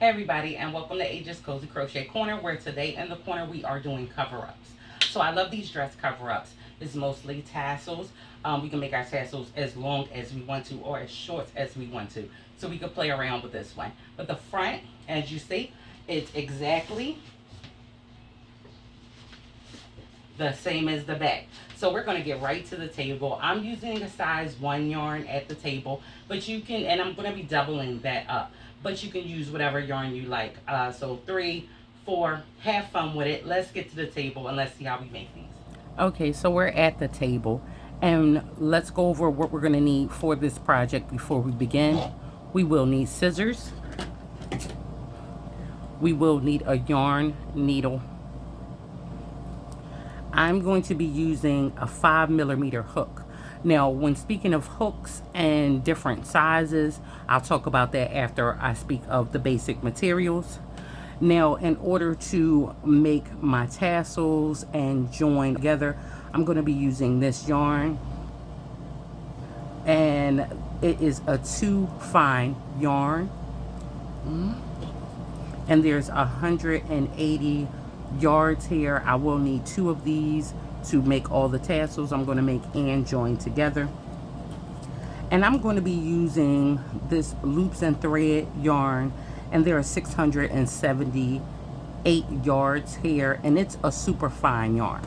Hey everybody, and welcome to Aegis Cozy Crochet Corner, where today in the corner we are doing cover-ups. So I love these dress cover-ups. It's mostly tassels. We can make our tassels as long as we want to or as short as we want to. So we could play around with this one. But the front, as you see, it's exactly the same as the back. So we're going to get right to the table. I'm using a size 1 yarn at the table, but you can, and I'm going to be doubling that up, but you can use whatever yarn you like. So 3, 4, have fun with it. Let's get to the table and let's see how we make these. Okay, so we're at the table and let's go over what we're going to need for this project before we begin. We will need scissors. We will need a yarn needle. I'm going to be using a 5mm hook. Now, when speaking of hooks and different sizes, I'll talk about that after I speak of the basic materials. Now, in order to make my tassels and join together, I'm going to be using this yarn. And it is a 2 fine yarn. And there's 180 yards here. I will need 2 of these to make all the tassels I'm going to make and join together. And I'm going to be using this loops and thread yarn, and there are 678 yards here, and it's a super fine yarn.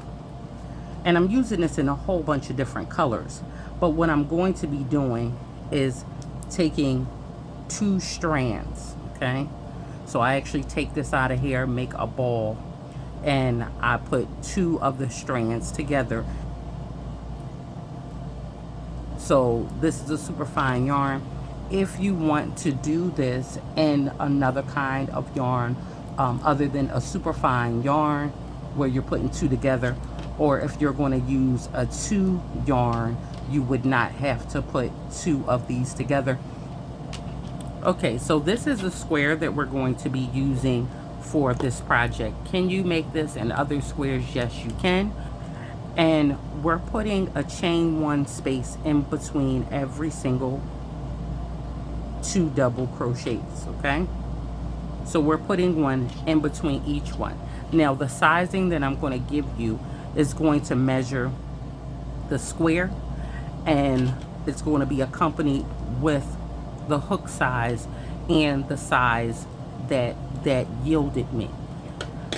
And I'm using this in a whole bunch of different colors, but what I'm going to be doing is taking 2 strands. Okay, so I actually take this out of here, make a ball, and I put 2 of the strands together. So this is a super fine yarn. If you want to do this in another kind of yarn other than a super fine yarn where you're putting 2 together, or if you're going to use a 2 yarn, you would not have to put 2 of these together. Okay, so this is the square that we're going to be using for this project. Can you make this in other squares? Yes, you can. And we're putting a chain 1 space in between every single 2 double crochets, okay? So we're putting 1 in between each one. Now the sizing that I'm going to give you is going to measure the square, and it's going to be accompanied with the hook size and the size that yielded me.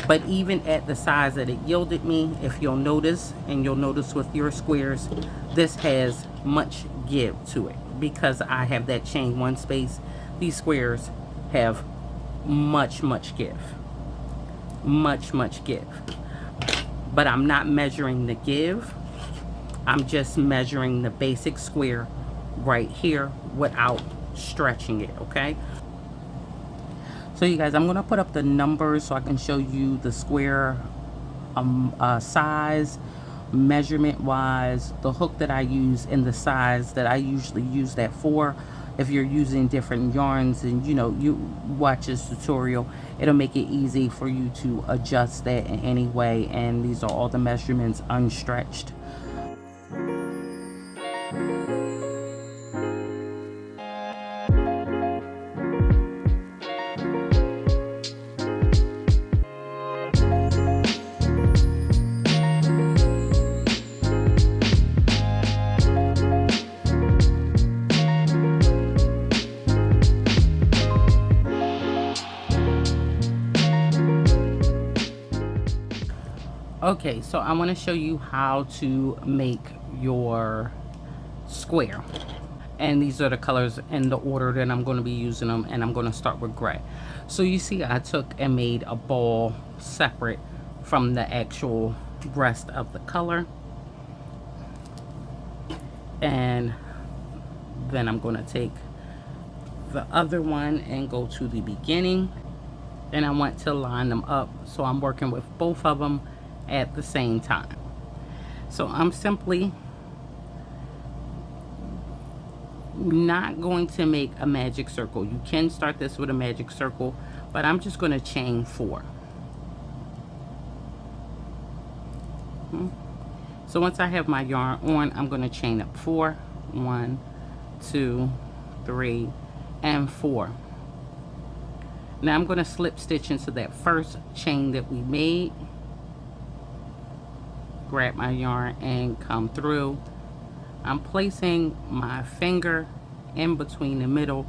But even at the size that it yielded me, if you'll notice, and you'll notice with your squares, this has much give to it because I have that chain 1 space. These squares have much give, much give. But I'm not measuring the give. I'm just measuring the basic square right here without stretching it, okay? So you guys, I'm going to put up the numbers so I can show you the square size, measurement wise, the hook that I use, and the size that I usually use that for. If you're using different yarns and you watch this tutorial, it'll make it easy for you to adjust that in any way. And these are all the measurements unstretched. Okay, so I want to show you how to make your square. And these are the colors in the order that I'm going to be using them, and I'm going to start with gray. So you see I took and made a ball separate from the actual rest of the color. And then I'm going to take the other one and go to the beginning, and I want to line them up, so I'm working with both of them at the same time. So I'm simply not going to make a magic circle. You can start this with a magic circle, but I'm just going to chain 4. So once I have my yarn on, I'm going to chain up 4. 1, 2, 3, and 4. Now I'm going to slip stitch into that first chain that we made. Grab my yarn and come through. I'm placing my finger in between the middle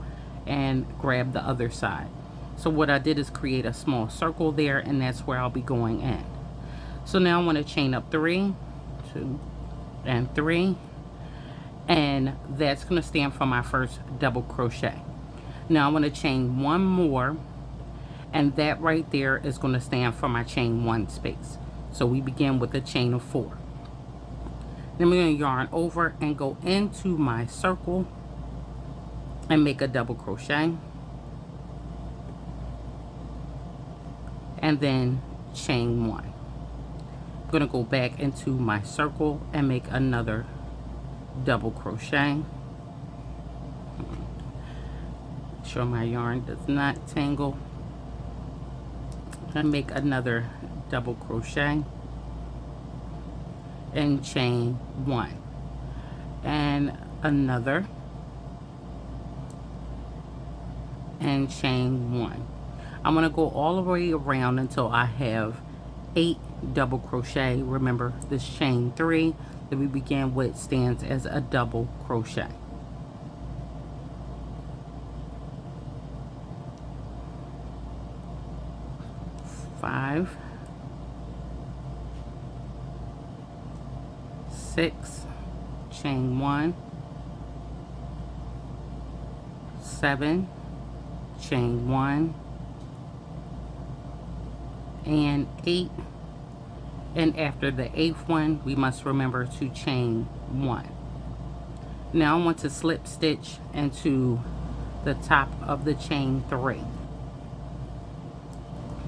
and grab the other side. So what I did is create a small circle there, and that's where I'll be going in. So now I want to chain up 3, 2, and 3, and that's going to stand for my first double crochet. Now I want to chain 1 more, and that right there is going to stand for my chain 1 space. So we begin with a chain of 4. Then we're going to yarn over and go into my circle and make a double crochet, and then chain 1. I'm going to go back into my circle and make another double crochet. Make sure my yarn does not tangle, and make another double crochet and chain 1, and another, and chain 1. I'm going to go all the way around until I have 8 double crochet. Remember, this chain 3 that we began with stands as a double crochet. Five, 6, chain 1, 7, chain 1, and 8, and after the 8th one we must remember to chain 1. Now I want to slip stitch into the top of the chain 3.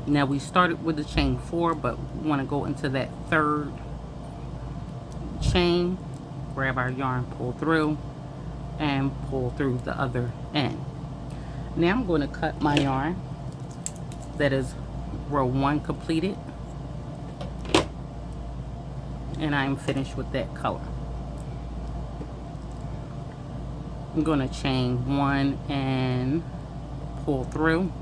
Now we started with the chain 4, but we want to go into that 3rd chain, grab our yarn, pull through, and pull through the other end. Now I'm going to cut my yarn. That is row 1 completed, and I'm finished with that color. I'm going to chain 1 and pull through,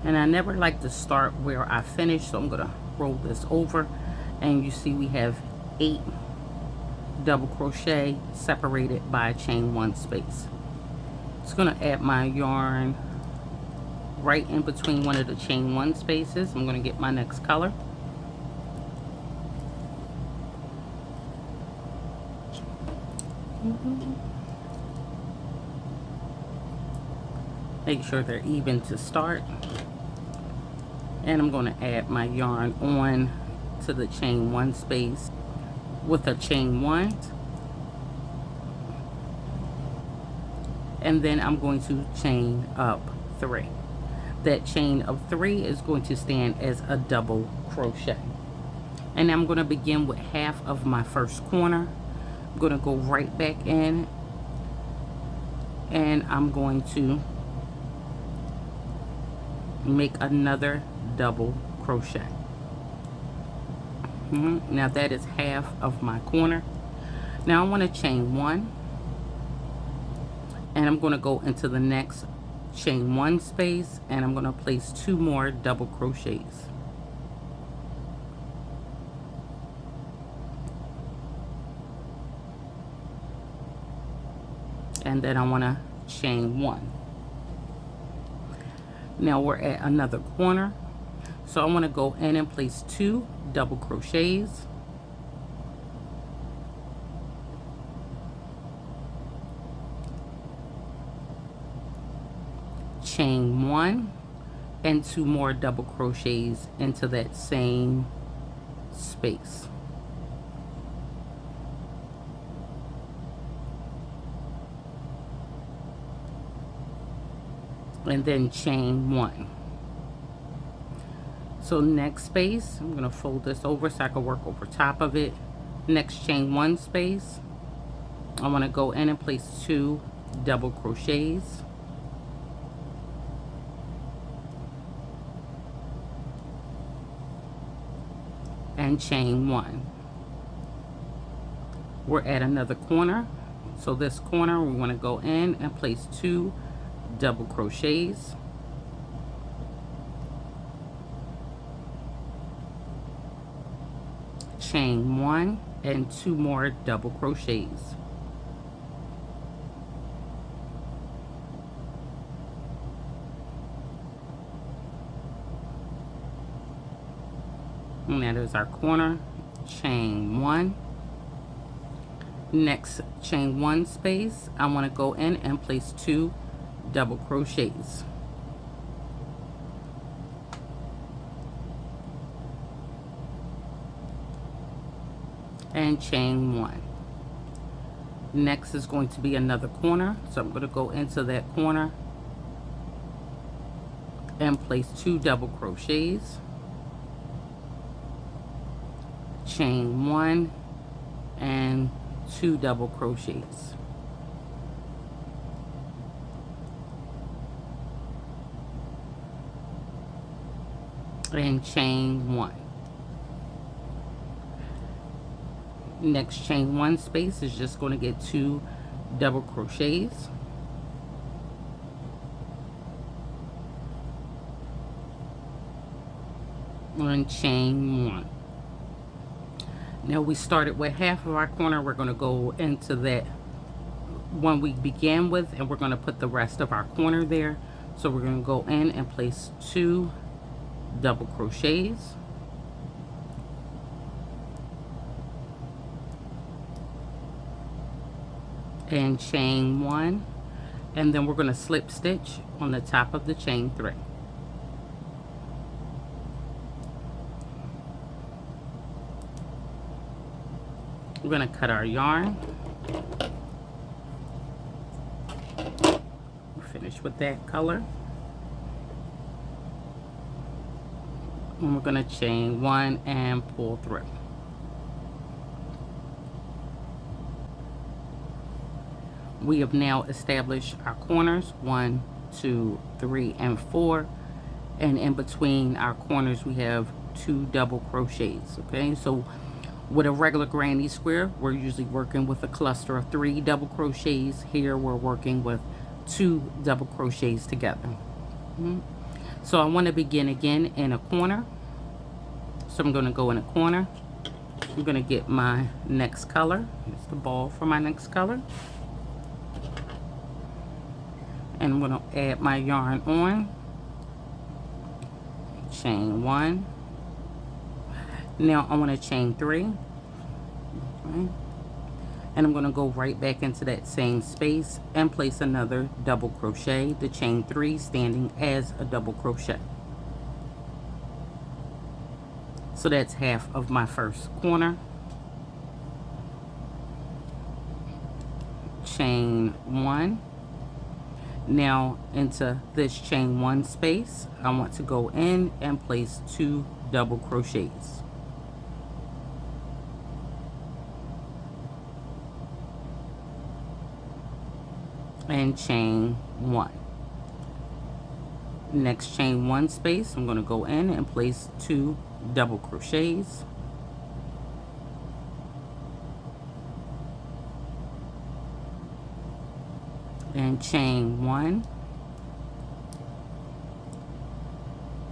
and I never like to start where I finish, so I'm going to roll this over, and you see we have 8 double crochet separated by a chain 1 space. Just going to add my yarn right in between one of the chain 1 spaces. I'm going to get my next color. Make sure they're even to start, and I'm going to add my yarn on to the chain 1 space with a chain 1, and then I'm going to chain up 3. That chain of 3 is going to stand as a double crochet, and I'm going to begin with half of my first corner. I'm going to go right back in, and I'm going to make another double crochet. Now that is half of my corner. Now I want to chain 1, and I'm going to go into the next chain 1 space, and I'm going to place 2 more double crochets. And then I want to chain 1. Now we're at another corner, so I want to go in and place 2 double crochets, chain 1, and 2 more double crochets into that same space. And then chain 1. So next space, I'm going to fold this over so I can work over top of it. Next chain 1 space, I want to go in and place 2 double crochets, and chain 1. We're at another corner, so this corner we want to go in and place 2 double crochets, chain 1, and 2 more double crochets. And that is our corner. Chain 1. Next chain 1 space, I want to go in and place 2 double crochets. And chain 1. Next is going to be another corner, so I'm going to go into that corner and place 2 double crochets, chain 1, and 2 double crochets. And chain 1. Next chain 1 space is just going to get 2 double crochets, and chain 1. Now we started with half of our corner. We're going to go into that one we began with, and we're going to put the rest of our corner there. So we're going to go in and place 2 double crochets, and chain 1, and then we're going to slip stitch on the top of the chain 3. We're going to cut our yarn. We're finished with that color. And we're going to chain 1 and pull through. We have now established our corners 1, 2, 3, and 4, and in between our corners we have 2 double crochets. Okay, so with a regular granny square, we're usually working with a cluster of 3 double crochets. Here we're working with 2 double crochets together. So I want to begin again in a corner. So I'm going to go in a corner. I'm going to get my next color. Here's the ball for my next color. And I'm going to add my yarn on. Chain 1. Now I want to chain 3. Okay. And I'm going to go right back into that same space and place another double crochet, the chain 3 standing as a double crochet. So that's half of my first corner. Chain 1. Now into this chain 1 space, I want to go in and place 2 double crochets. And chain 1. Next chain 1 space, I'm going to go in and place 2 double crochets. And chain 1.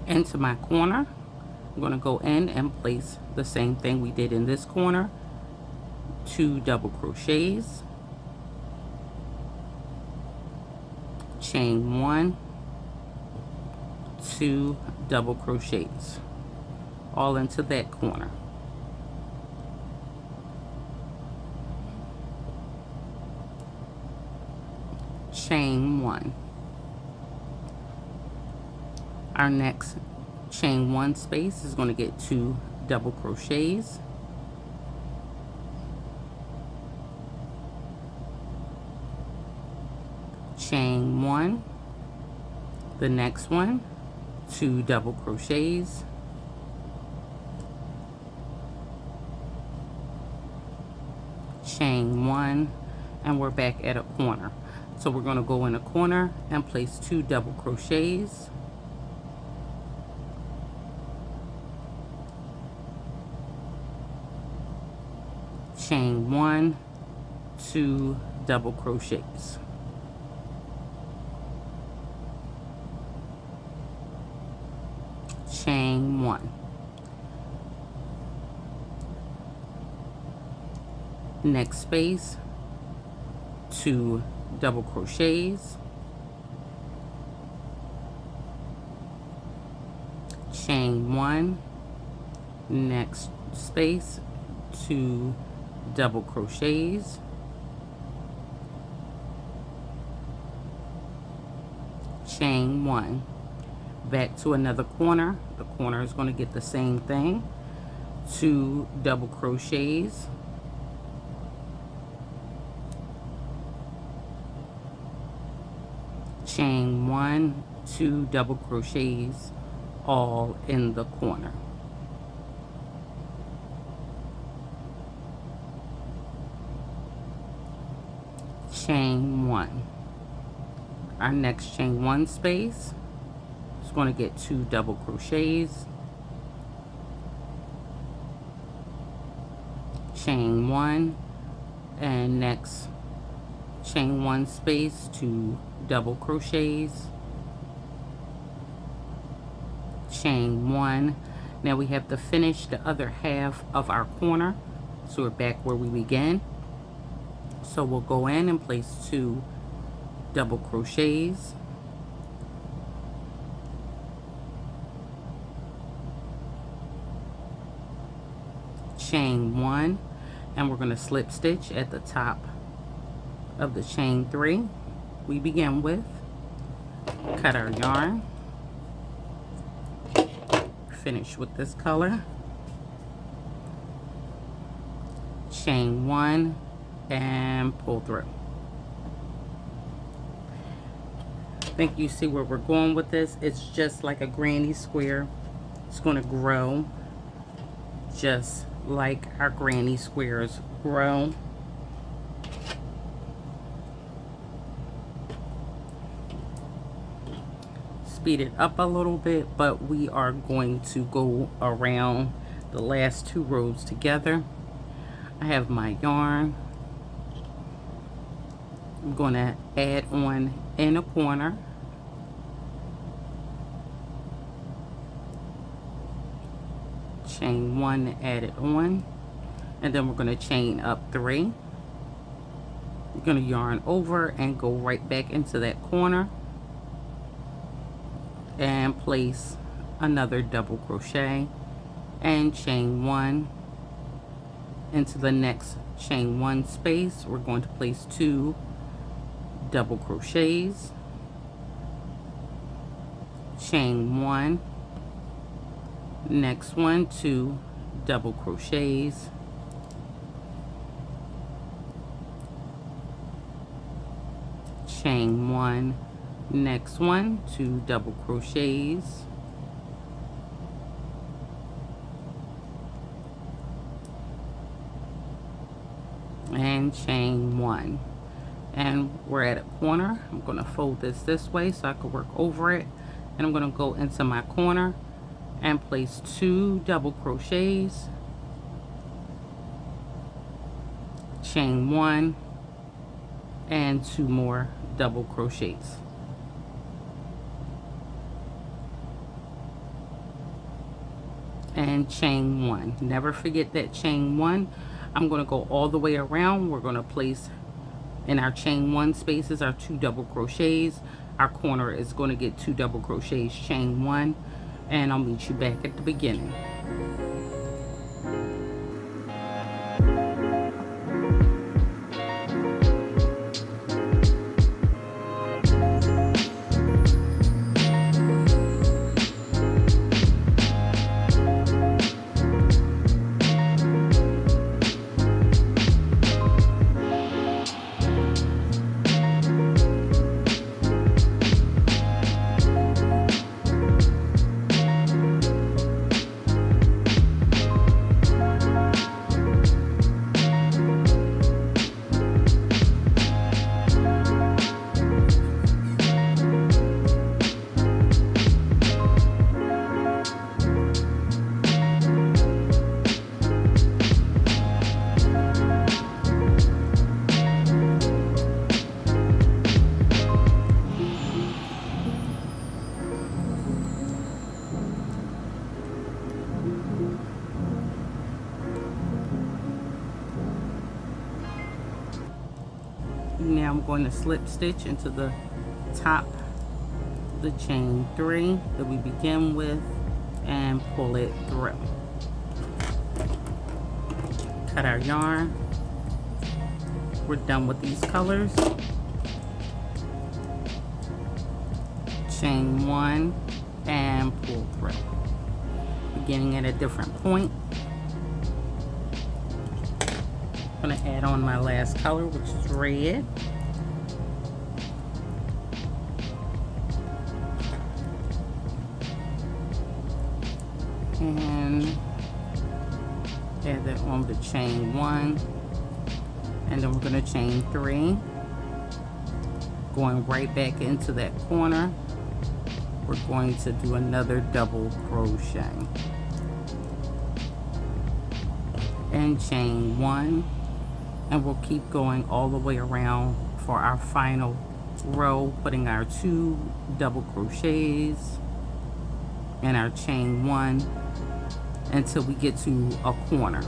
Into my corner, I'm going to go in and place the same thing we did in this corner, 2 double crochets, chain 1, 2 double crochets, all into that corner. Chain 1. Our next chain 1 space is going to get 2 double crochets, chain 1. The next one, 2 double crochets, chain 1, and we're back at a corner. So we're going to go in a corner and place 2 double crochets, chain 1, 2 double crochets. chain 1. Next space, 2 double crochets, chain 1, next space, 2 double crochets, chain 1. Back to another corner. The corner is going to get the same thing, 2 double crochets, chain 1, 2 double crochets, all in the corner. Chain 1. Our next chain 1 space is going to get 2 double crochets, chain 1, and next chain 1 space, 2 double crochets, chain 1. Now we have to finish the other half of our corner, so we're back where we began. So we'll go in and place 2 double crochets, chain 1, and we're going to slip stitch at the top of the chain 3 we begin with. Cut our yarn, finish with this color, chain 1, and pull through. I think you see where we're going with this. It's just like a granny square. It's going to grow just like our granny squares grow. Speed it up a little bit, but we are going to go around the last 2 rows together. I have my yarn. I'm going to add on in a corner, chain 1, add it on, and then we're going to chain up 3. You're going to yarn over and go right back into that corner and place another double crochet and chain 1 into the next chain 1 space. We're going to place 2 double crochets, chain 1, next one, 2 double crochets, chain 1, next one, 2 double crochets, and chain 1. And we're at a corner. I'm going to fold this way so I can work over it, and I'm going to go into my corner and place 2 double crochets, chain 1, and 2 more double crochets. And chain 1. Never forget that chain 1. I'm going to go all the way around. We're going to place in our chain 1 spaces our 2 double crochets. Our corner is going to get 2 double crochets, chain 1, and I'll meet you back at the beginning. Now I'm going to slip stitch into the top of the chain 3 that we begin with and pull it through. Cut our yarn. We're done with these colors. Chain 1 and pull through, beginning at a different point. I'm going to add on my last color, which is red. And add that on the chain 1. And then we're going to chain 3. Going right back into that corner. We're going to do another double crochet. And chain 1. And we'll keep going all the way around for our final row, putting our 2 double crochets and our chain 1 until we get to a corner.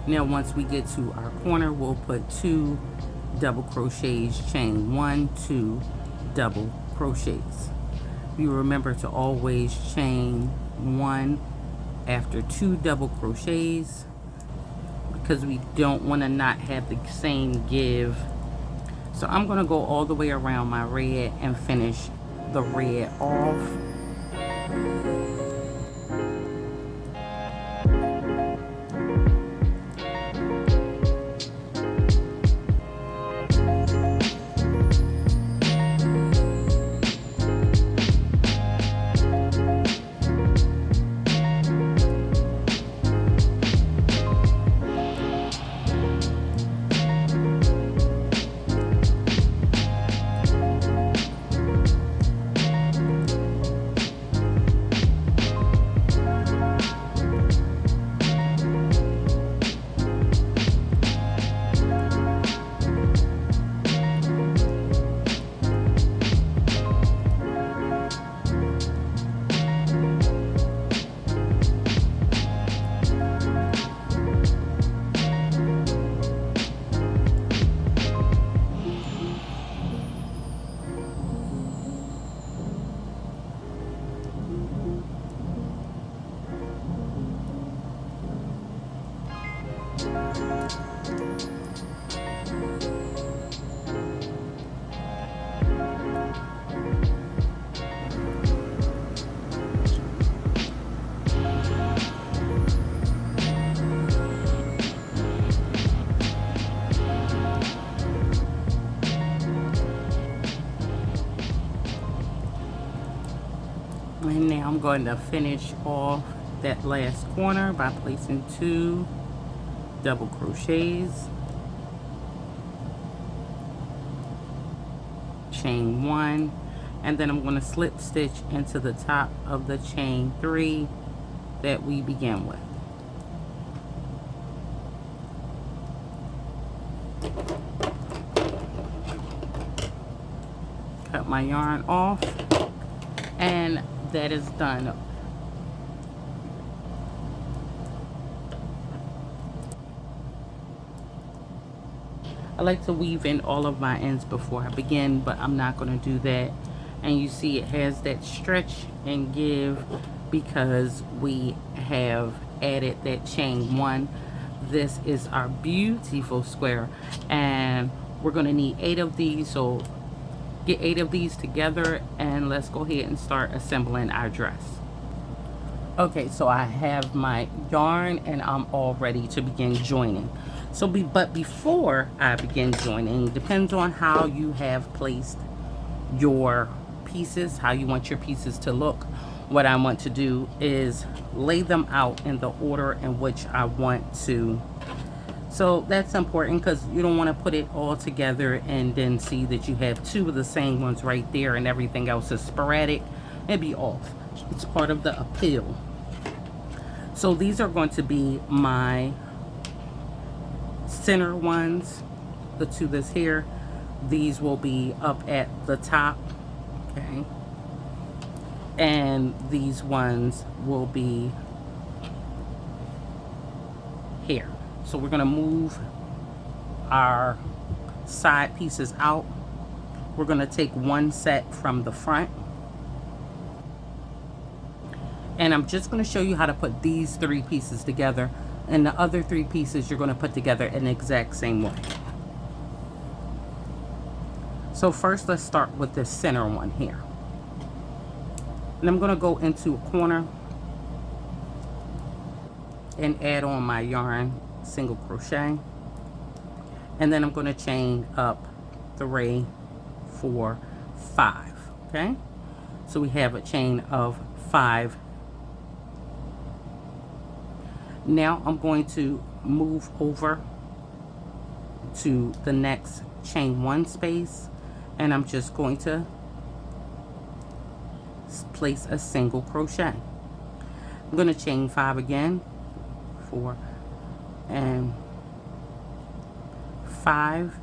Now once we get to our corner, we'll put 2 double crochets, chain 1, 2 double crochets. You remember to always chain 1 after 2 double crochets, because we don't want to not have the same give. So I'm going to go all the way around my red and finish the red off. And now I'm going to finish off that last corner by placing 2 double crochets, chain 1, and then I'm going to slip stitch into the top of the chain 3 that we began with. Cut my yarn off, and that is done. I like to weave in all of my ends before I begin, but I'm not going to do that. And you see it has that stretch and give because we have added that chain 1. This is our beautiful square, and we're going to need 8 of these, so get 8 of these together and let's go ahead and start assembling our dress. Okay, so I have my yarn and I'm all ready to begin joining. But before I begin joining, depends on how you have placed your pieces, how you want your pieces to look. What I want to do is lay them out in the order in which I want to. So that's important because you don't want to put it all together and then see that you have 2 of the same ones right there and everything else is sporadic. It'd be off. It's part of the appeal. So these are going to be my center ones, the 2 that's here. These will be up at the top, okay? And these ones will be here. So we're going to move our side pieces out, we're going to take one set from the front, and I'm just going to show you how to put these 3 pieces together, and the other 3 pieces you're going to put together in the exact same way. So first, let's start with this center one here, and I'm going to go into a corner and add on my yarn single crochet, and then I'm going to chain up 3, 4, 5. Okay, so we have a chain of 5. Now I'm going to move over to the next chain 1 space, and I'm just going to place a single crochet. I'm going to chain 5 again, 4 and 5,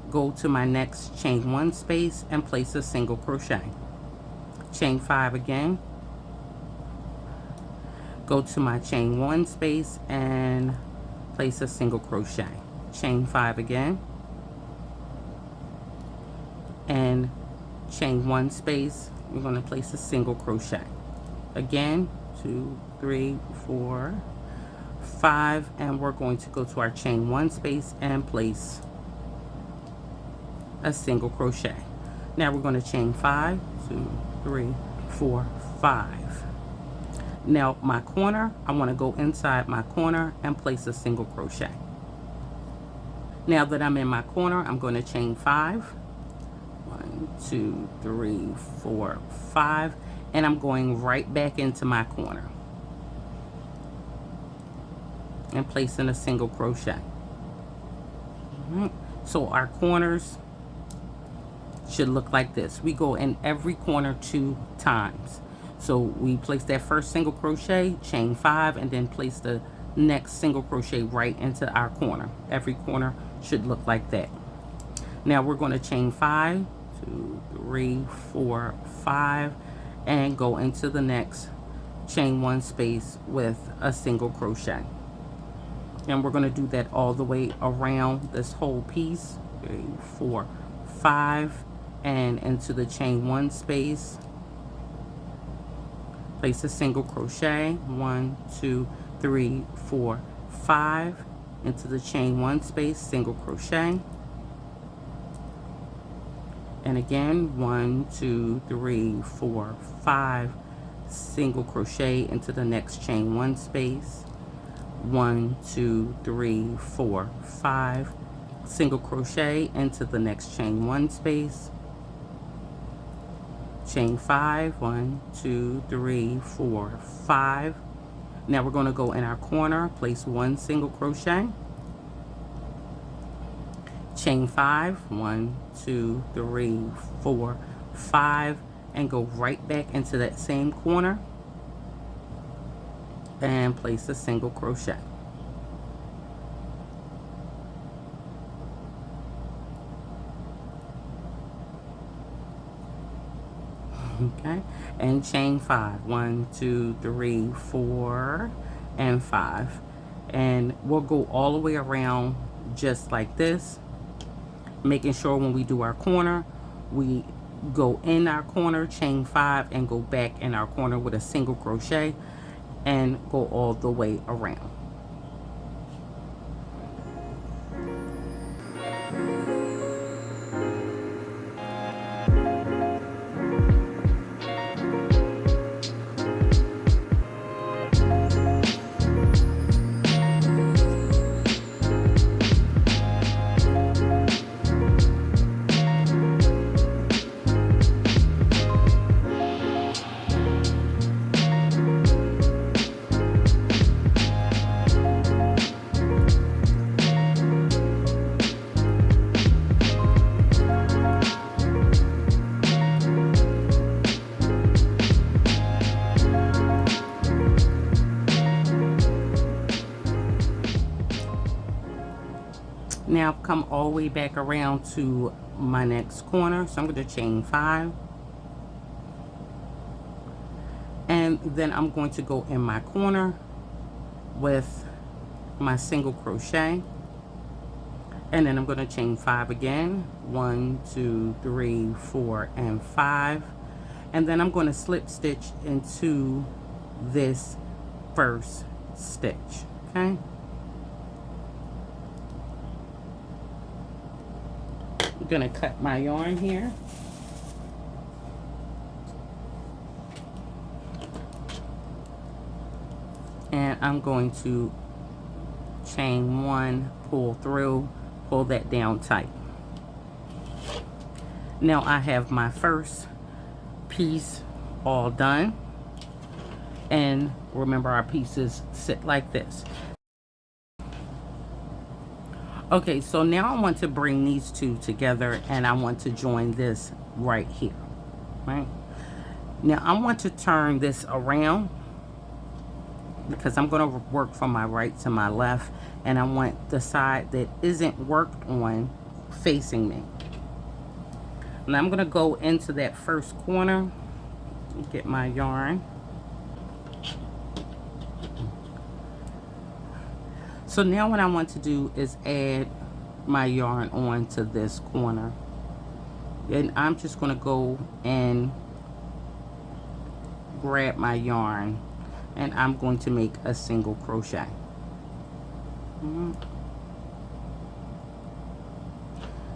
go to my next chain 1 space and place a single crochet. Chain 5 again, go to my chain 1 space and place a single crochet. Chain 5 again, and chain 1 space, we're going to place a single crochet. Again, 2, 3, 4, 5, and we're going to go to our chain 1 space and place a single crochet. Now we're going to chain 5, 2, 3, 4, 5. Now my corner, I want to go inside my corner and place a single crochet. Now that I'm in my corner, I'm going to chain 5, 1, 2, 3, 4, 5, and I'm going right back into my corner and placing a single crochet. All right. So our corners should look like this. We go in every corner 2 times. So we place that first single crochet, chain 5, and then place the next single crochet right into our corner. Every corner should look like that. Now we're going to chain 5, 2, 3, 4, 5, and go into the next chain 1 space with a single crochet. And we're going to do that all the way around this whole piece. 3, 4, 5, and into the chain 1 space, place a single crochet. 1, 2, 3, 4, 5, into the chain 1 space, single crochet, and again 1, 2, 3, 4, 5, single crochet into the next chain 1 space. 1, 2, 3, 4, 5, single crochet into the next chain 1 space. Chain 5, 1, 2, 3, 4, 5. Now we're going to go in our corner, place 1 single crochet, chain 5, 1, 2, 3, 4, 5, and go right back into that same corner and place a single crochet. Okay, and chain 5, 1, 2, 3, 4, and 5, and we'll go all the way around just like this, making sure when we do our corner, we go in our corner, chain 5, and go back in our corner with a single crochet and go all the way around. Now I've come all the way back around to my next corner, so I'm going to chain 5, and then I'm going to go in my corner with my single crochet, And then I'm going to chain 5 again. 1, 2, 3, 4, and 5. And then I'm going to slip stitch into this first stitch. Okay. I'm going to cut my yarn here. And I'm going to chain 1, pull through, pull that down tight. Now I have my first piece all done. And remember, our pieces sit like this. Okay, so now I want to bring these two together, and I want to join this right here, right? Now I want to turn this around because I'm going to work from my right to my left, and I want the side that isn't worked on facing me. And I'm going to go into that first corner, get my yarn. So now what I want to do is add my yarn on to this corner. And I'm just going to go and grab my yarn, and I'm going to make a single crochet.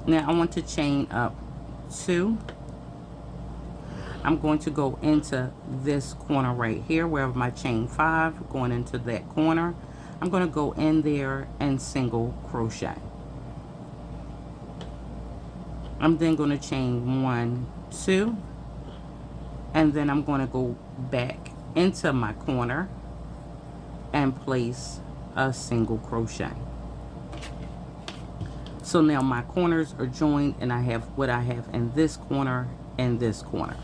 Now I want to chain up 2. I'm going to go into this corner right here where my chain 5, going into that corner. I'm going to go in there and single crochet. I'm then going to chain 1, 2, and then I'm going to go back into my corner and place a single crochet. So now my corners are joined, and I have what I have in this corner and this corner.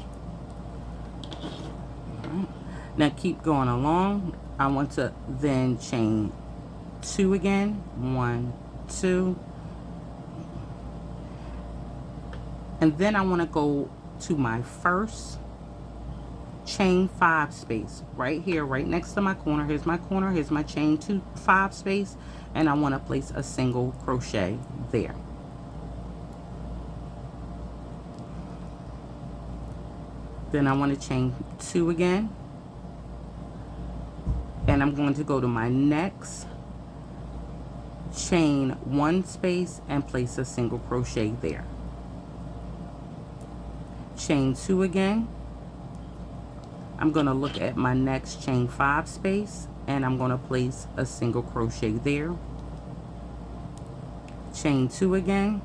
Right. Now keep going along. I want to then chain 2 again. 1, 2. And then I want to go to my first chain 5 space right here, right next to my corner. Here's my corner, here's my chain 5 space, and I want to place a single crochet there. Then I want to chain 2 again, and I'm going to go to my next chain 1 space and place a single crochet there. Chain 2 again. I'm going to look at my next chain 5 space, and I'm going to place a single crochet there. Chain 2 again,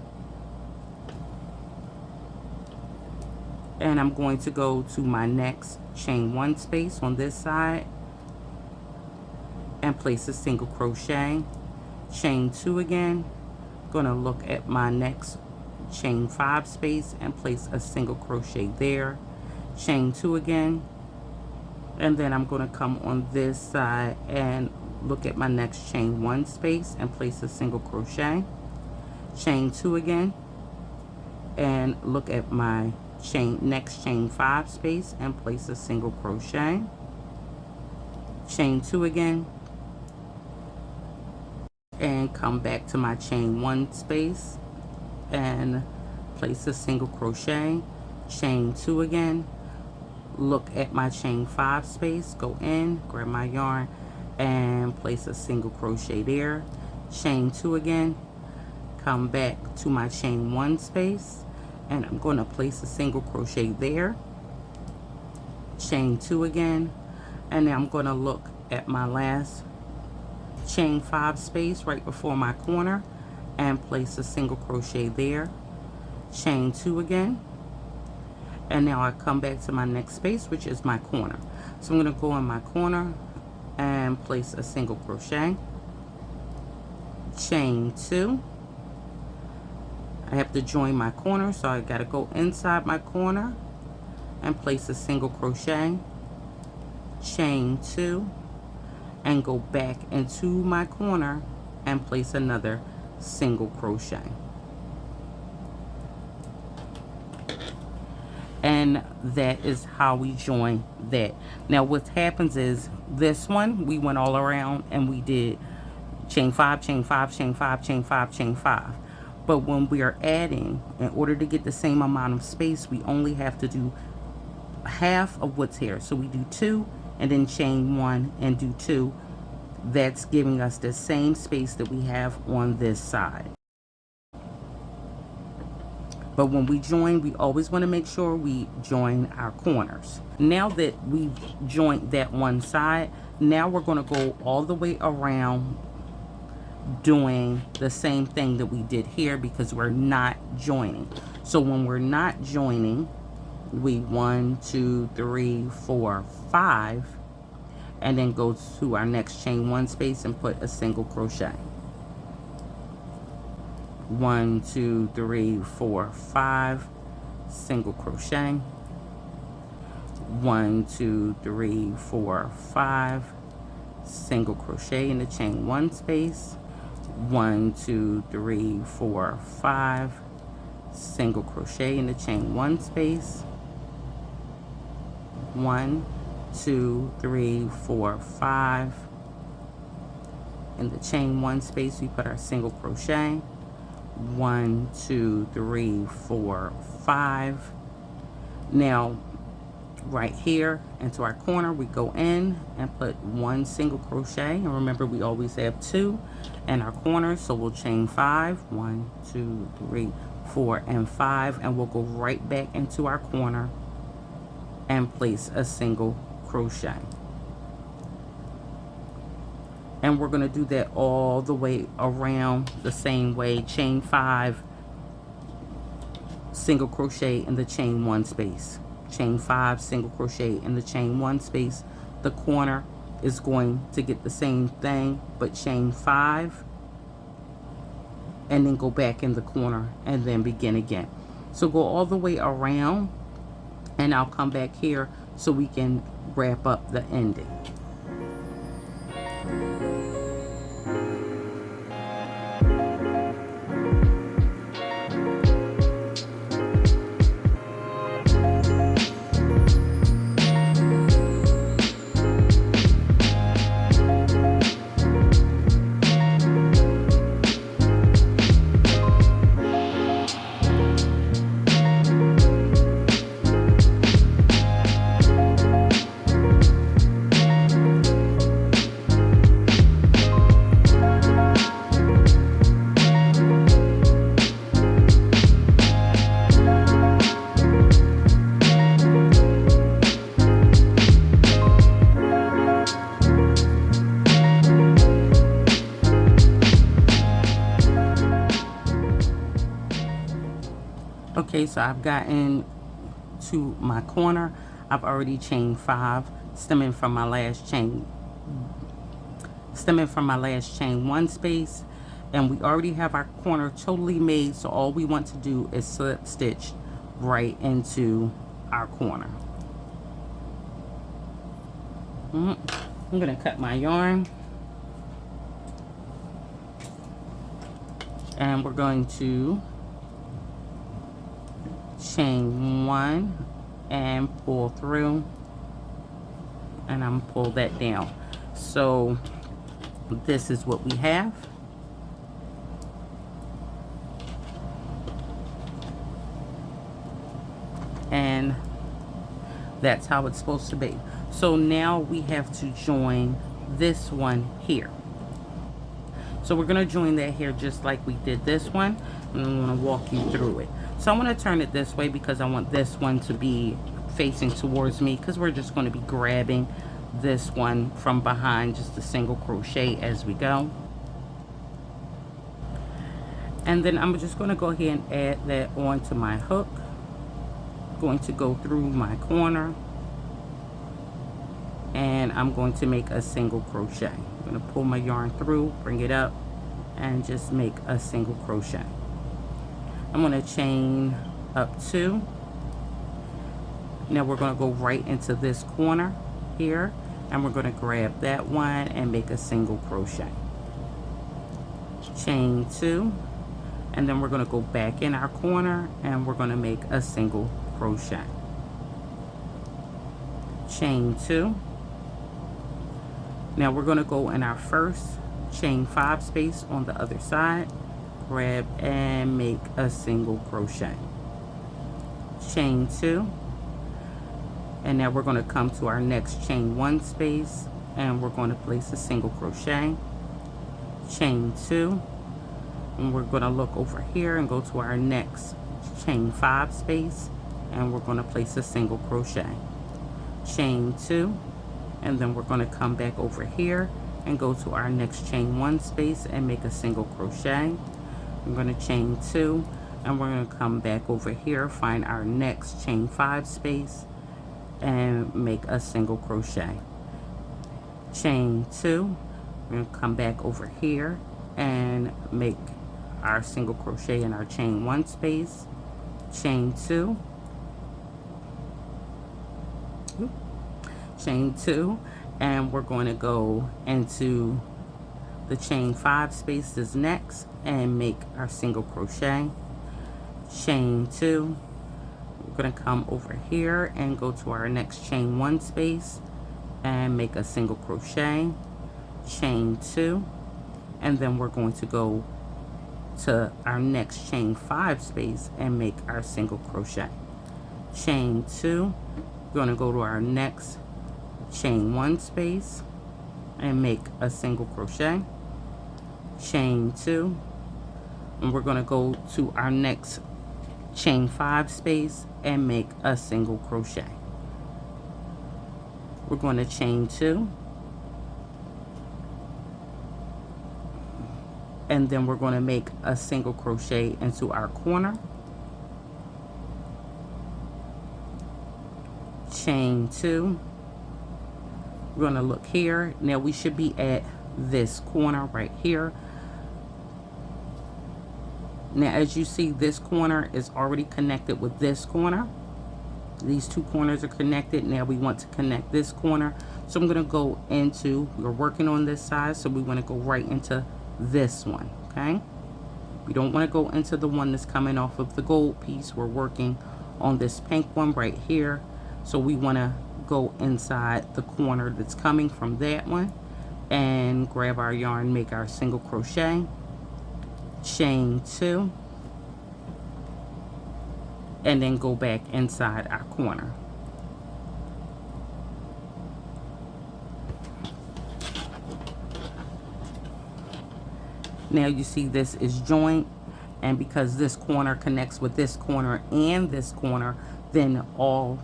and I'm going to go to my next chain 1 space on this side and place a single crochet. Chain 2 again, going to look at my next chain 5 space and place a single crochet there. Chain 2 again, and then I'm going to come on this side and look at my next chain 1 space and place a single crochet. Chain 2 again, and look at my next chain 5 space and place a single crochet. Chain 2 again, and come back to my chain 1 space and place a single crochet. Chain 2 again, look at my chain 5 space, go in, grab my yarn, and place a single crochet there. Chain 2 again, come back to my chain 1 space, and I'm going to place a single crochet there. Chain 2 again, and then I'm going to look at my last chain 5 space right before my corner and place a single crochet there. Chain 2 again, and now I come back to my next space, which is my corner. So I'm going to go in my corner and place a single crochet. Chain 2. I have to join my corner, so I got to go inside my corner and place a single crochet. Chain 2, and go back into my corner and place another single crochet. And that is how we join that. Now what happens is, this one we went all around and we did chain 5, chain 5, chain 5, chain 5, chain 5. But when we are adding, in order to get the same amount of space, we only have to do half of what's here. So we do 2 and then chain 1 and do 2. That's giving us the same space that we have on this side. But when we join, we always want to make sure we join our corners. Now that we've joined that one side, now we're going to go all the way around doing the same thing that we did here, because we're not joining. So when we're not joining, we 1, 2, 3, 4, 5, and then go to our next chain 1 space and put a single crochet. 1, 2, 3, 4, 5, single crochet. 1, 2, 3, 4, 5, single crochet in the chain 1 space. 1, 2, 3, 4, 5, single crochet in the chain 1 space. 1, 2, 3, 4, 5. In the chain 1 space, we put our single crochet. 1, 2, 3, 4, 5. Now, right here into our corner, we go in and put 1 single crochet. And remember, we always have 2 in our corners, so we'll chain 5. 1, 2, 3, 4, and 5, and we'll go right back into our corner and place a single crochet. And we're going to do that all the way around the same way. Chain 5, single crochet in the chain 1 space. Chain 5, single crochet in the chain 1 space. The corner is going to get the same thing, but chain 5 and then go back in the corner and then begin again. So go all the way around, and I'll come back here so we can wrap up the ending. Okay, so I've gotten to my corner. I've already chained 5, stemming from my last chain 1 space, and we already have our corner totally made. So all we want to do is slip stitch right into our corner. I'm gonna cut my yarn, and we're going to chain 1 and pull through, and I'm gonna pull that down. So this is what we have. And that's how it's supposed to be. So now we have to join this one here. So we're going to join that here just like we did this one, and I'm going to walk you through it. So I'm going to turn it this way because I want this one to be facing towards me, because we're just going to be grabbing this one from behind, just a single crochet as we go. And then I'm just going to go ahead and add that onto my hook. Going to go through my corner, and I'm going to make a single crochet. I'm going to pull my yarn through, bring it up, and just make a single crochet. I'm going to chain up 2. Now we're going to go right into this corner here, and we're going to grab that one and make a single crochet. Chain 2, and then we're going to go back in our corner, and we're going to make a single crochet. Chain 2. Now we're going to go in our first chain 5 space on the other side, grab and make a single crochet, chain 2, and now we're going to come to our next chain 1 space, and we're going to place a single crochet, chain 2, and we're going to look over here and go to our next chain 5 space, and we're going to place a single crochet, chain 2, and then we're going to come back over here and go to our next chain 1 space and make a single crochet. I'm going to chain 2, and we're going to come back over here, find our next chain 5 space and make a single crochet, chain 2. We're going to come back over here and make our single crochet in our chain 1 space, chain 2, chain 2, and we're going to go into the chain 5 spaces next and make our single crochet, chain 2. We're going to come over here and go to our next chain 1 space and make a single crochet, chain 2, and then we're going to go to our next chain 5 space and make our single crochet, chain 2. We're going to go to our next chain 1 space and make a single crochet, chain 2, and we're going to go to our next chain 5 space and make a single crochet. We're going to chain 2, and then we're going to make a single crochet into our corner, chain 2. We're going to look here. Now we should be at this corner right here. Now as you see, this corner is already connected with this corner. These two corners are connected. Now we want to connect this corner. So I'm going to go into, we're working on this side, so we want to go right into this one, okay? We don't want to go into the one that's coming off of the gold piece. We're working on this pink one right here. So we want to go inside the corner that's coming from that one and grab our yarn, make our single crochet, chain 2, and then go back inside our corner. Now you see this is joint, and because this corner connects with this corner and this corner, then all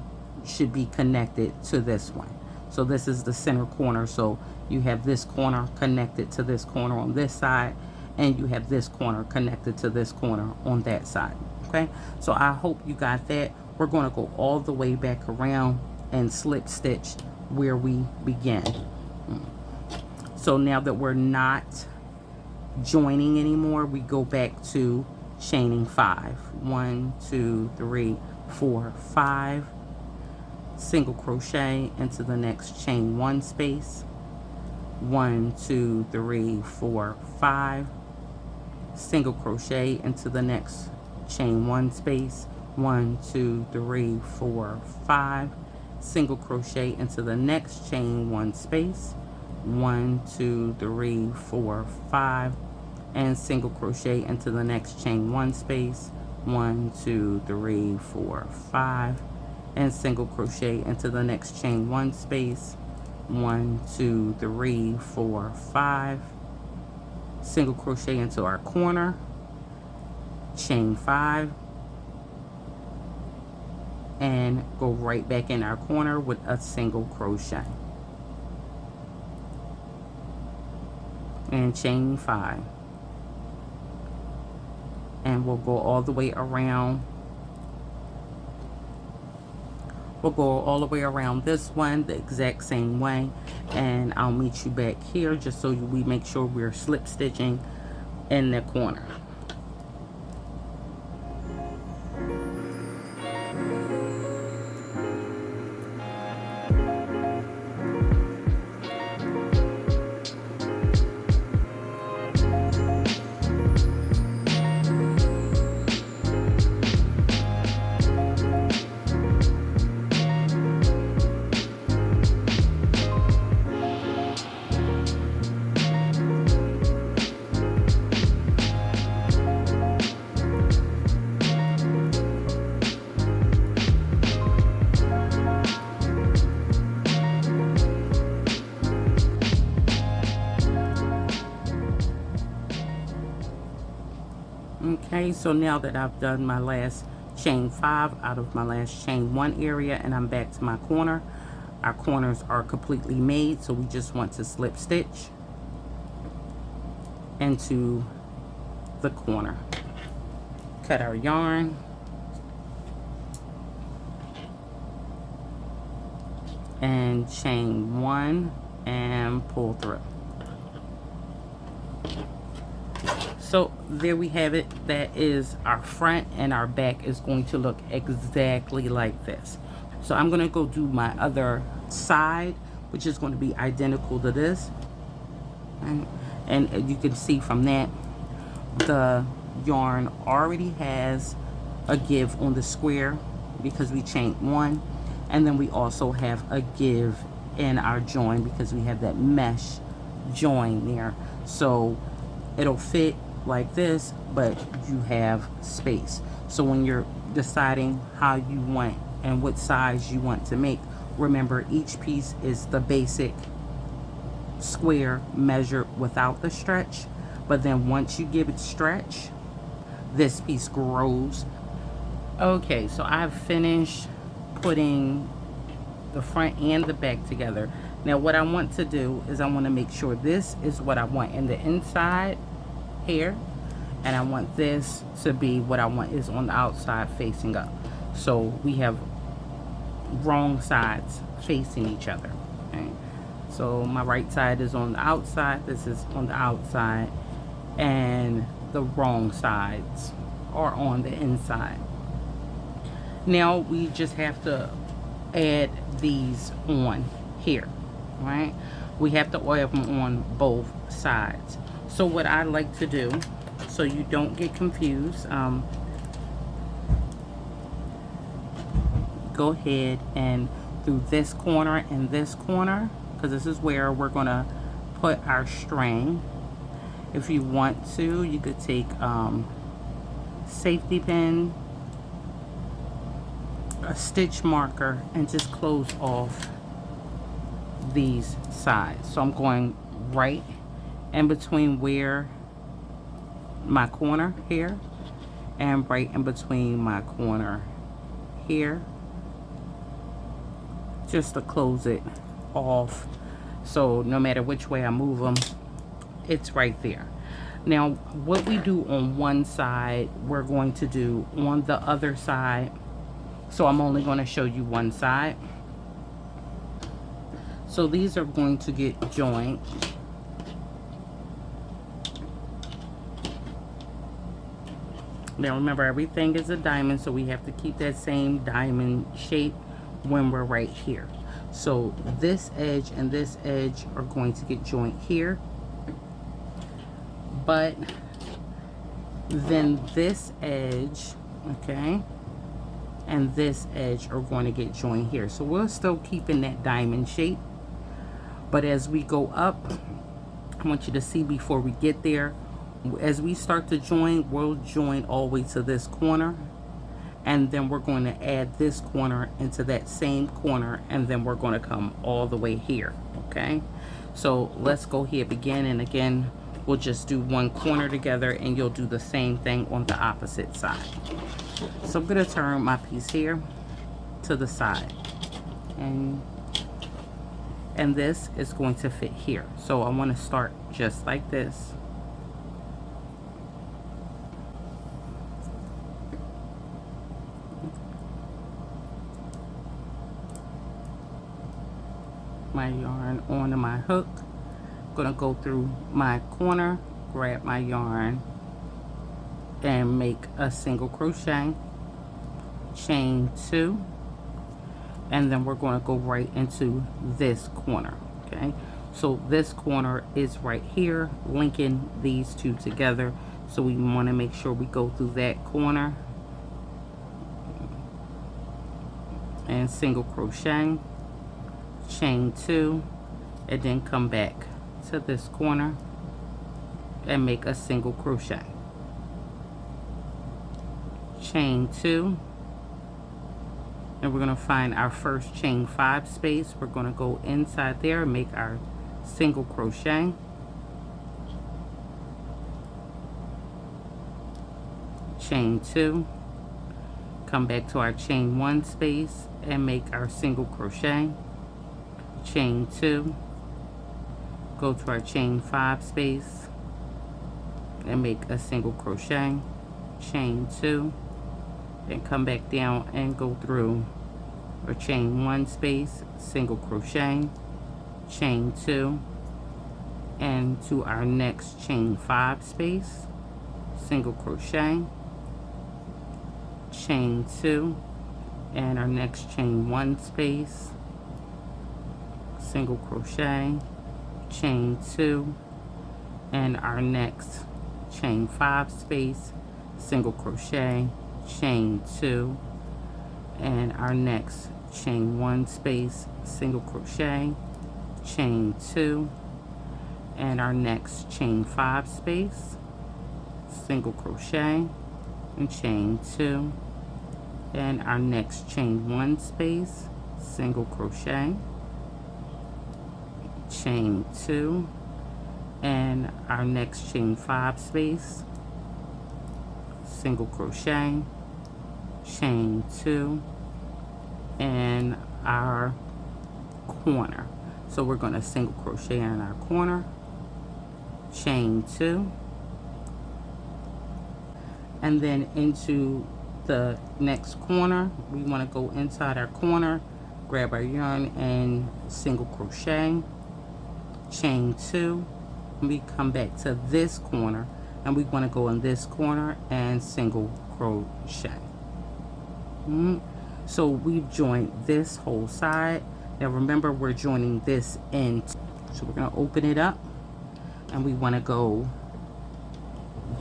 should be connected to this one. So this is the center corner, so you have this corner connected to this corner on this side, and you have this corner connected to this corner on that side. Okay, so I hope you got that. We're going to go all the way back around and slip stitch where we began. So now that we're not joining anymore, we go back to chaining 5. 1, 2, 3, 4, 5. Single crochet into the next chain 1 space. 1, 2, 3, 4, 5. Single crochet into the next chain 1 space. 1, 2, 3, 4, 5. Single crochet into the next chain 1 space. 1, 2, 3, 4, 5. And single crochet into the next chain 1 space. 1, 2, 3, 4, 5. And single crochet into the next chain 1 space. 1, 2, 3, 4, 5. Single crochet into our corner, chain 5, and go right back in our corner with a single crochet and chain 5, and we'll go all the way around. We'll go all the way around this one the exact same way, and I'll meet you back here just so we make sure we're slip stitching in the corner. So now that I've done my last chain 5 out of my last chain 1 area and I'm back to my corner, our corners are completely made, so we just want to slip stitch into the corner. Cut our yarn, and chain 1 and pull through. So there we have it. That is our front, and our back is going to look exactly like this. So I'm going to go do my other side, which is going to be identical to this. And you can see from that, the yarn already has a give on the square because we chained 1. And then we also have a give in our join because we have that mesh join there. So it'll fit like this, but you have space. So when you're deciding how you want and what size you want to make, remember each piece is the basic square measure without the stretch. But then once you give it stretch, this piece grows. Okay, so I've finished putting the front and the back together. Now what I want to do is I want to make sure this is what I want in the inside here, and I want this to be what I want is on the outside facing up. So we have wrong sides facing each other. Okay, so my right side is on the outside, this is on the outside, and the wrong sides are on the inside. Now we just have to add these on here, right? We have to oil them on both sides. So what I like to do, so you don't get confused, go ahead and through this corner and this corner, because this is where we're gonna put our string. If you want to, you could take safety pin, a stitch marker, and just close off these sides. So I'm going right in between where my corner here and right in between my corner here, just to close it off, so no matter which way I move them, it's right there. Now what we do on one side, we're going to do on the other side. So I'm only going to show you one side. So these are going to get joined. Now remember, everything is a diamond, so we have to keep that same diamond shape when we're right here. So this edge and this edge are going to get joined here, but then this edge, okay, and this edge are going to get joined here. So we're still keeping that diamond shape, but as we go up, I want you to see before we get there, as we start to join, we'll join all the way to this corner, and then we're going to add this corner into that same corner, and then we're going to come all the way here. Okay, so let's go here, begin, and again we'll just do one corner together, and you'll do the same thing on the opposite side. So I'm going to turn my piece here to the side, and this is going to fit here. So I want to start just like this. My yarn onto my hook. I'm going to go through my corner, grab my yarn, and make a single crochet, chain 2, and then we're going to go right into this corner. Okay, so this corner is right here linking these two together, so we want to make sure we go through that corner and single crochet, chain 2, and then come back to this corner and make a single crochet, chain 2, and we're going to find our first chain 5 space. We're going to go inside there and make our single crochet, chain 2, come back to our chain 1 space and make our single crochet, chain 2, go to our chain 5 space and make a single crochet, chain 2, and come back down and go through our chain 1 space, single crochet, chain 2, and to our next chain 5 space, single crochet, chain 2, and our next chain 1 space, single crochet, chain 2, and our next chain 5 space, single crochet, chain 2, and our next chain 1 space, single crochet, chain 2, and our next chain 5 space, single crochet, and chain 2, and our next chain 1 space, single crochet, chain 2, and our next chain 5 space, single crochet, chain 2, and our corner. So we're going to single crochet in our corner, chain 2, and then into the next corner. We want to go inside our corner, grab our yarn and single crochet, chain 2, and we come back to this corner and we want to go in this corner and single crochet. So we've joined this whole side. Now remember, we're joining this in, so we're going to open it up and we want to go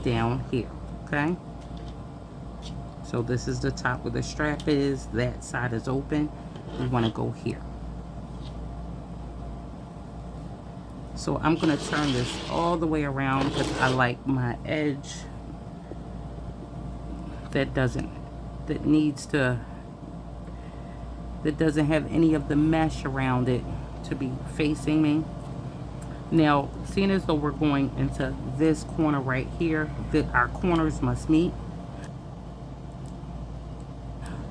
down here. Okay, so this is the top where the strap is, that side is open, we want to go here. So I'm going to turn this all the way around because I like my edge that doesn't have any of the mesh around it to be facing me. Now, seeing as though we're going into this corner right here, that our corners must meet.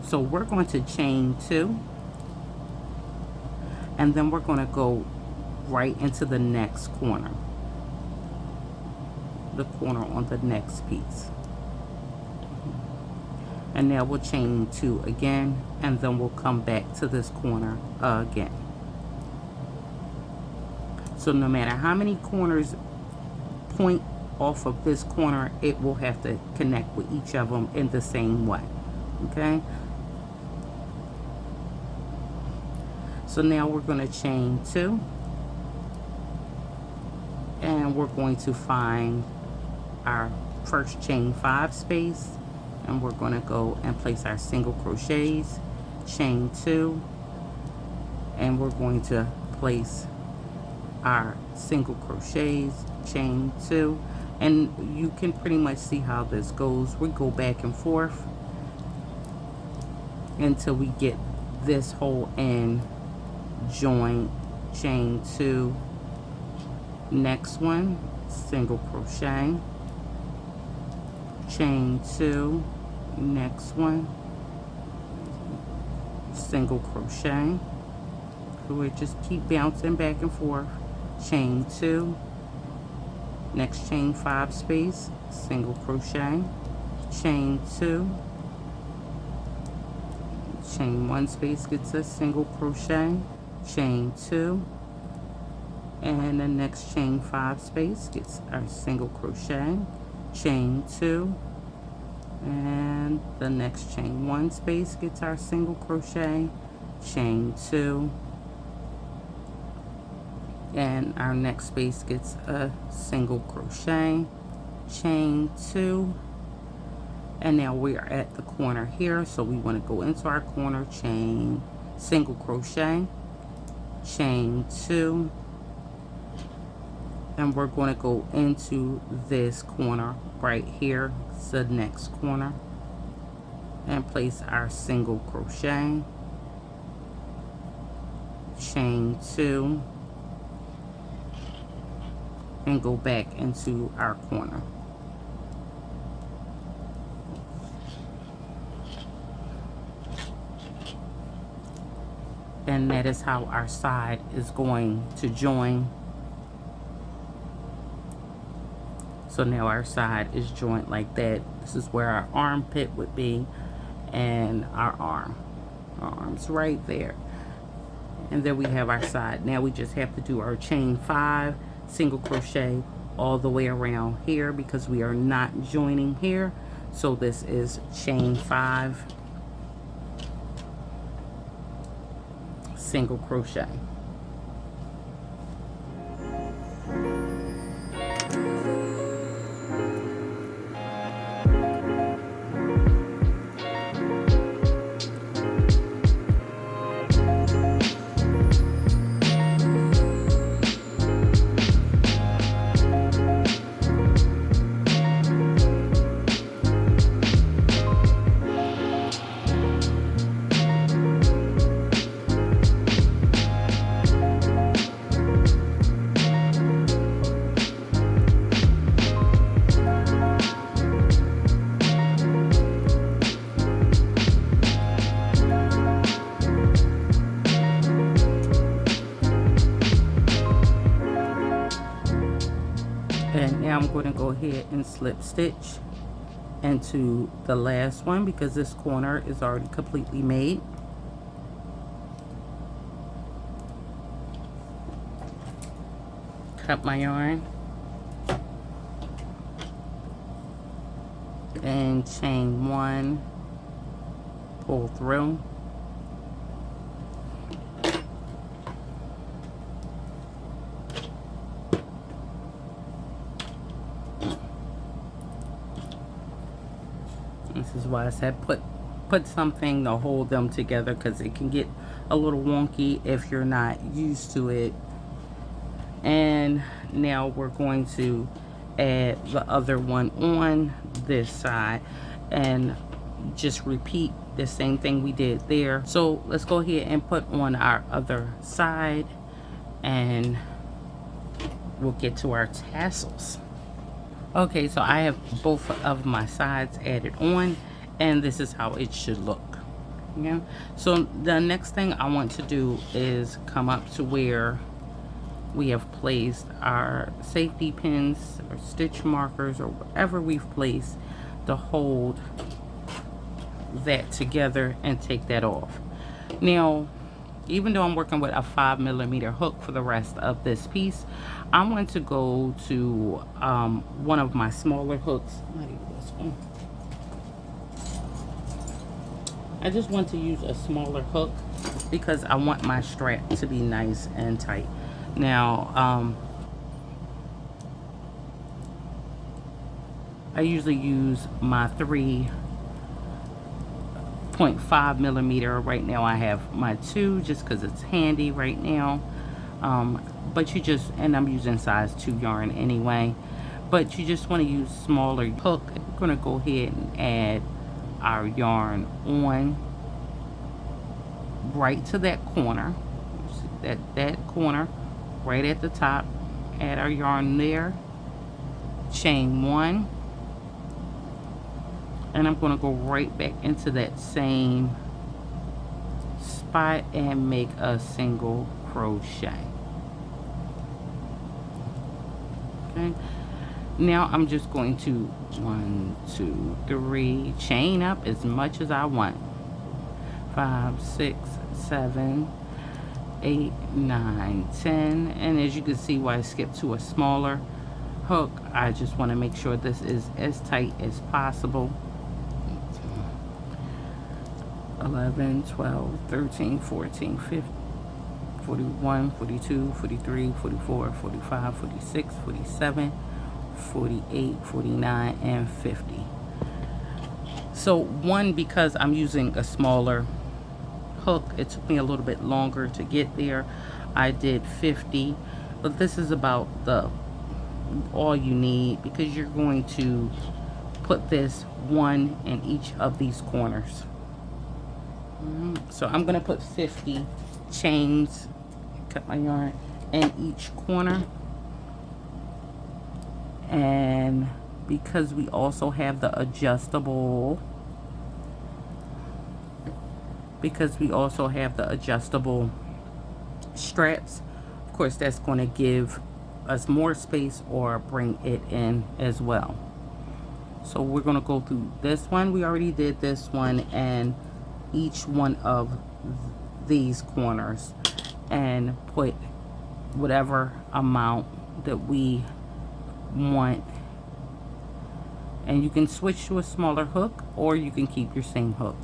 So we're going to chain 2, and then we're going to go right into the next corner, the corner on the next piece. And now we'll chain 2 again, and then we'll come back to this corner again. So no matter how many corners point off of this corner, it will have to connect with each of them in the same way. Okay, so now we're going to chain 2, and we're going to find our first chain 5 space, and we're going to go and place our single crochets, chain 2, and we're going to place our single crochets, chain 2, and you can pretty much see how this goes. We go back and forth until we get this whole end joint, chain 2, next one, single crochet, chain 2, next one, single crochet. So we just keep bouncing back and forth, chain 2, next chain 5 space, single crochet, chain 2, chain 1 space gets a single crochet, chain 2, and the next chain 5 space gets our single crochet, chain 2, and the next chain 1 space gets our single crochet, chain 2, and our next space gets a single crochet, chain 2, and now we are at the corner here, so we want to go into our corner, chain, single crochet, chain 2, and we're going to go into this corner right here, it's the next corner, and place our single crochet, chain 2, and go back into our corner. and that is how our side is going to join. So now our side is joined like that. This is where our armpit would be, and our arm's right there. And then we have our side. Now we just have to do our chain 5 single crochet all the way around here, because we are not joining here. So this is chain 5 single crochet. And now I'm going to go ahead and slip stitch into the last one, because this corner is already completely made. Cut my yarn and chain 1, pull through. This is why I said put something to hold them together, because it can get a little wonky if you're not used to it. And now we're going to add the other one on this side and just repeat the same thing we did there. So let's go ahead and put on our other side, and we'll get to our tassels. Okay, so I have both of my sides added on, and this is how it should look. Yeah. So the next thing I want to do is come up to where we have placed our safety pins or stitch markers or whatever we've placed to hold that together, and take that off. Now, even though I'm working with a 5mm hook for the rest of this piece, I want to go to one of my smaller hooks. Not even this one. I just want to use a smaller hook because I want my strap to be nice and tight. Now, I usually use my 3.5mm. Right now I have my 2 just because it's handy right now. But you just, and I'm using size 2 yarn anyway, but you just want to use smaller hook. We're going to go ahead and add our yarn on right to that corner. That corner right at the top. Add our yarn there, chain 1, and I'm going to go right back into that same spot and make a single crochet. Okay, now I'm just going to 1, 2, 3 chain up as much as I want. 5, 6, 7, 8, 9, 10, and as you can see why I skipped to a smaller hook, I just want to make sure this is as tight as possible. 11, 12, 13, 14, 15, 41, 42, 43, 44, 45, 46, 47, 48, 49, and 50. So one, because I'm using a smaller hook, it took me a little bit longer to get there. I did 50, but this is about all you need, because you're going to put this one in each of these corners. So I'm going to put 50 chains, cut my yarn, in each corner. And because we also have the adjustable, straps. Of course, that's going to give us more space or bring it in as well. So we're going to go through this one. We already did this one, and each one of these corners, and put whatever amount that we want. And you can switch to a smaller hook, or you can keep your same hook.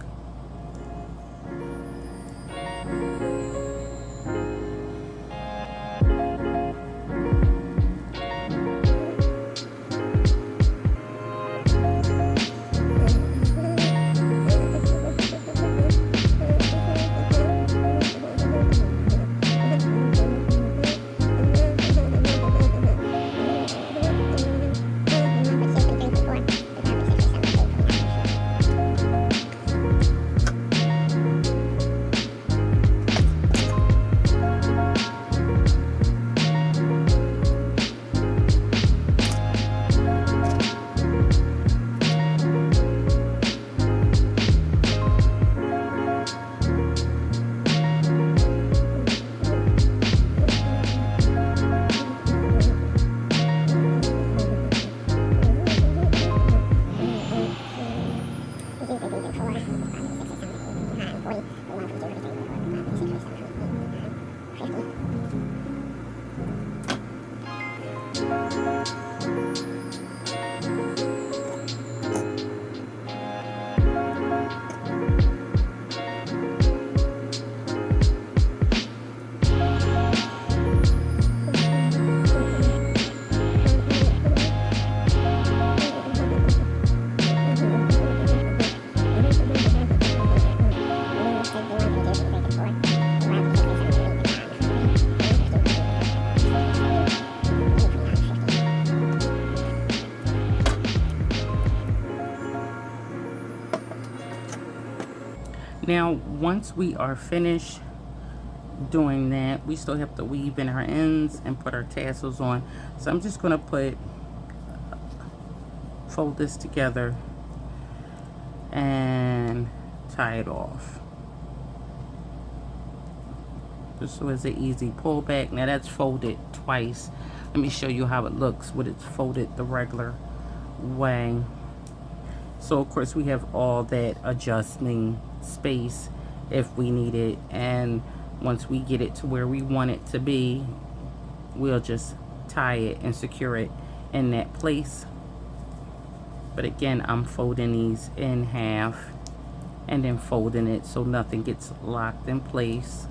Now, once we are finished doing that, we still have to weave in our ends and put our tassels on. So I'm just going to fold this together and tie it off. Just so it's an easy pullback. Now that's folded twice. Let me show you how it looks when it's folded the regular way. So of course we have all that adjusting space if we need it, and once we get it to where we want it to be, we'll just tie it and secure it in that place. But again, I'm folding these in half and then folding it so nothing gets locked in place.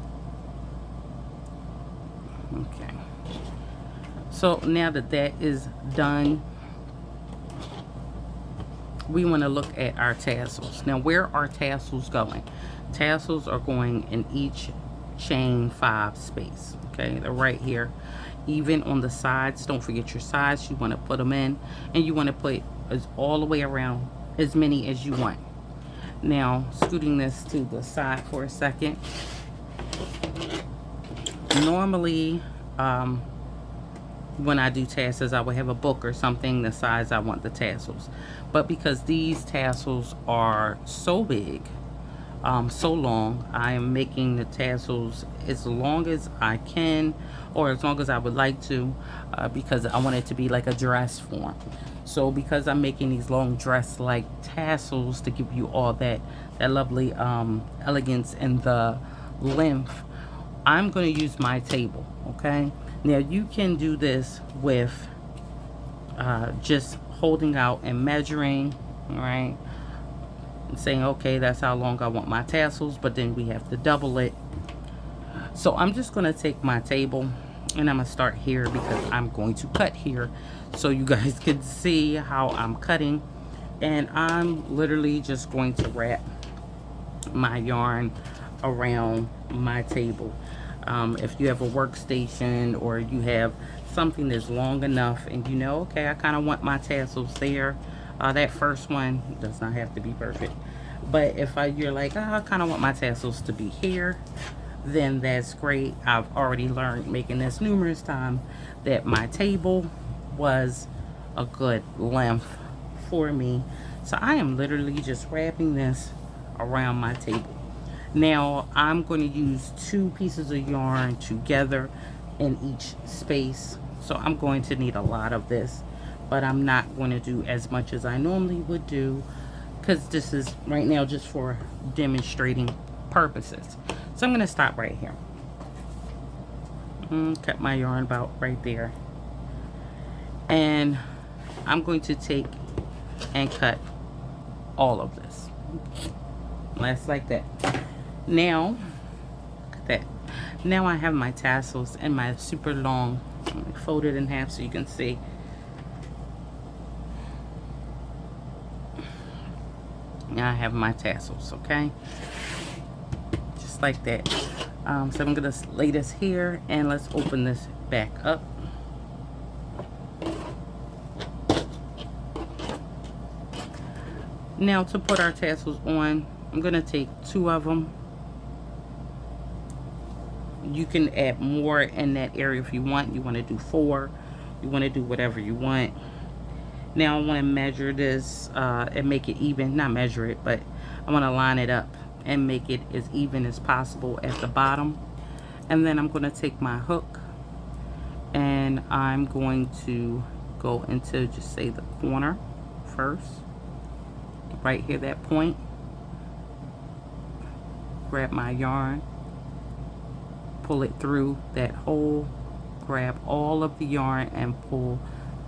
Okay, so now that that is done, we want to look at our tassels. Now, where are tassels going? Tassels are going in each chain 5 space. Okay, they're right here. Even on the sides, don't forget your sides. You want to put them in, and you want to put all the way around as many as you want. Now, scooting this to the side for a second. Normally, when I do tassels, I would have a book or something the size I want the tassels. But because these tassels are so big, so long, I am making the tassels as long as I can, or as long as I would like to, because I want it to be like a dress form. So because I'm making these long dress like tassels to give you all that lovely elegance and the length, I'm going to use my table. Okay, now you can do this with just holding out and measuring, all right, and saying, okay, that's how long I want my tassels, but then we have to double it. So I'm just going to take my table and I'm going to start here because I'm going to cut here so you guys can see how I'm cutting. And I'm literally just going to wrap my yarn around my table. If you have a workstation or you have something that's long enough and you know, okay, I kind of want my tassels there, that first one does not have to be perfect, but if you're like, I kind of want my tassels to be here, then that's great. I've already learned making this numerous times that my table was a good length for me. So I am literally just wrapping this around my table. Now I'm going to use 2 pieces of yarn together in each space, so I'm going to need a lot of this, but I'm not going to do as much as I normally would do because this is right now just for demonstrating purposes. So I'm going to stop right here. Cut my yarn about right there, and I'm going to take and cut all of this. That's like that. Now, look at that. Now I have my tassels and my super long, fold it in half so you can see. Now I have my tassels, okay? Just like that. So I'm gonna lay this here and let's open this back up. Now to put our tassels on, I'm gonna take 2 of them. You can add more in that area if you want. You want to do 4. You want to do whatever you want. Now I want to measure this and make it even. Not measure it, but I want to line it up and make it as even as possible at the bottom. And then I'm going to take my hook and I'm going to go into, just say, the corner first. Right here, that point. Grab my yarn, pull it through that hole, grab all of the yarn and pull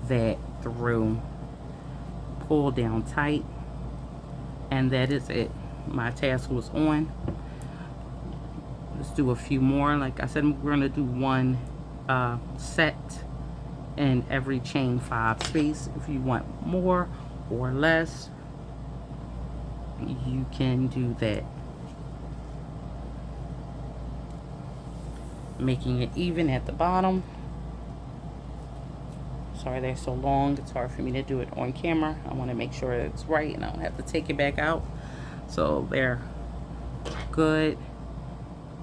that through. Pull down tight, and that is it. My tassel is on. Let's do a few more. Like I said, we're gonna do 1 set in every chain 5 space. If you want more or less, you can do that. Making it even at the bottom. Sorry they're so long, it's hard for me to do it on camera. I want to make sure it's right and I don't have to take it back out. So they're good.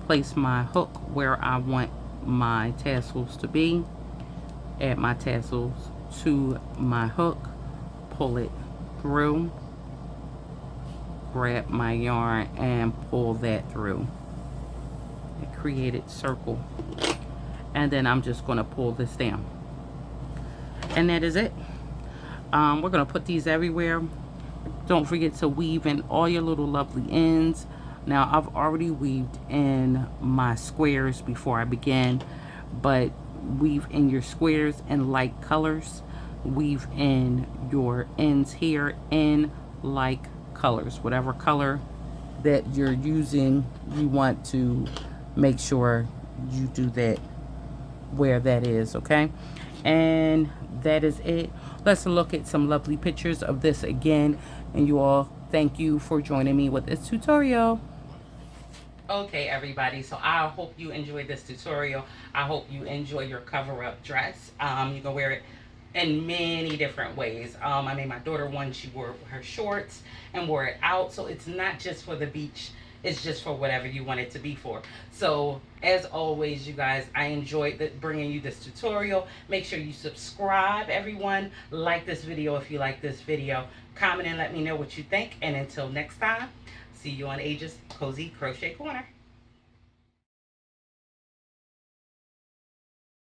Place my hook where I want my tassels to be. Add my tassels to my hook, pull it through, grab my yarn and pull that through. Created circle, and then I'm just going to pull this down, and that is it. We're going to put these everywhere. Don't forget to weave in all your little lovely ends. Now I've already weaved in my squares before I began, but weave in your squares in light colors. Weave in your ends here in like colors. Whatever color that you're using, you want to make sure you do that where that is, okay? And that is it. Let's look at some lovely pictures of this again, and you all, thank you for joining me with this tutorial. Okay, everybody, so I hope you enjoyed this tutorial. I hope you enjoy your cover-up dress. You can wear it in many different ways. I made my daughter one. She wore her shorts and wore it out, so it's not just for the beach. It's just for whatever you want it to be for. So as always, you guys, I enjoyed bringing you this tutorial. Make sure you subscribe, everyone. Like this video if you like this video. Comment and let me know what you think. And until next time, see you on Age's Cozy Crochet Corner.